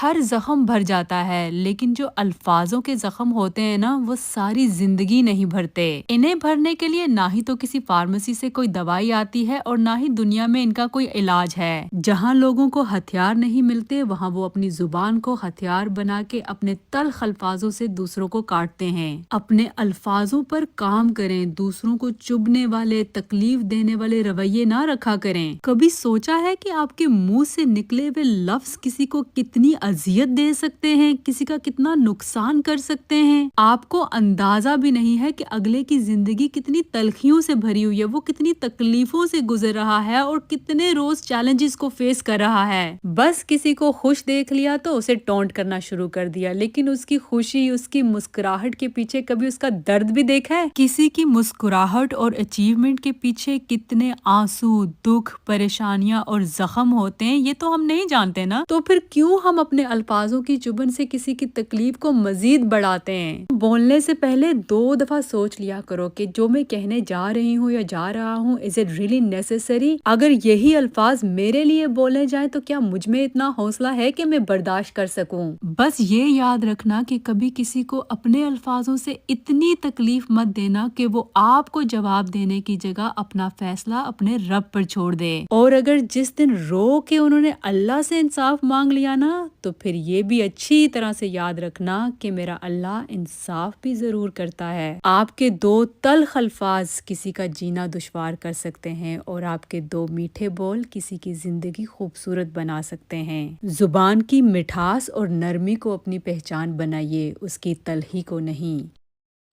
ہر زخم بھر جاتا ہے، لیکن جو الفاظوں کے زخم ہوتے ہیں نا، وہ ساری زندگی نہیں بھرتے۔ انہیں بھرنے کے لیے نہ ہی تو کسی فارمیسی سے کوئی دوائی آتی ہے اور نہ ہی دنیا میں ان کا کوئی علاج ہے۔ جہاں لوگوں کو ہتھیار نہیں ملتے، وہاں وہ اپنی زبان کو ہتھیار بنا کے اپنے تلخ الفاظوں سے دوسروں کو کاٹتے ہیں۔ اپنے الفاظوں پر کام کریں، دوسروں کو چبھنے والے، تکلیف دینے والے رویے نہ رکھا کریں۔ کبھی سوچا ہے کہ آپ کے منہ سے نکلے ہوئے لفظ کسی کو کتنی اذیت دے سکتے ہیں، کسی کا کتنا نقصان کر سکتے ہیں؟ آپ کو اندازہ بھی نہیں ہے کہ اگلے کی زندگی کتنی تلخیوں سے بھری ہوئی ہے، وہ کتنی تکلیفوں سے گزر رہا ہے اور کتنے روز چیلنجز کو فیس کر رہا ہے۔ بس کسی کو خوش دیکھ لیا تو اسے ٹونٹ کرنا شروع کر دیا، لیکن اس کی خوشی، اس کی مسکراہٹ کے پیچھے کبھی اس کا درد بھی دیکھا ہے؟ کسی کی مسکراہٹ اور اچیومنٹ کے پیچھے کتنے آنسو، دکھ، پریشانیاں اور زخم ہوتے ہیں، یہ تو ہم نہیں جانتے نا۔ تو پھر کیوں ہم اپنے الفاظوں کی چبھن سے کسی کی تکلیف کو مزید بڑھاتے ہیں؟ بولنے سے پہلے 2 دفعہ سوچ لیا کرو کہ جو میں کہنے جا رہی ہوں یا جا رہا ہوں، is it really necessary؟ اگر یہی الفاظ میرے لیے بولے جائیں تو کیا مجھ میں اتنا حوصلہ ہے کہ میں برداشت کر سکوں؟ بس یہ یاد رکھنا کہ کبھی کسی کو اپنے الفاظوں سے اتنی تکلیف مت دینا کہ وہ آپ کو جواب دینے کی جگہ اپنا فیصلہ اپنے رب پر چھوڑ دے۔ اور اگر جس دن رو کے انہوں نے اللہ سے انصاف مانگ لیا نا، تو پھر یہ بھی اچھی طرح سے یاد رکھنا کہ میرا اللہ انصاف بھی ضرور کرتا ہے۔ آپ کے 2 تلخ الفاظ کسی کا جینا دشوار کر سکتے ہیں اور آپ کے 2 میٹھے بول کسی کی زندگی خوبصورت بنا سکتے ہیں۔ زبان کی مٹھاس اور نرمی کو اپنی پہچان بنائیے، اس کی تلخی کو نہیں۔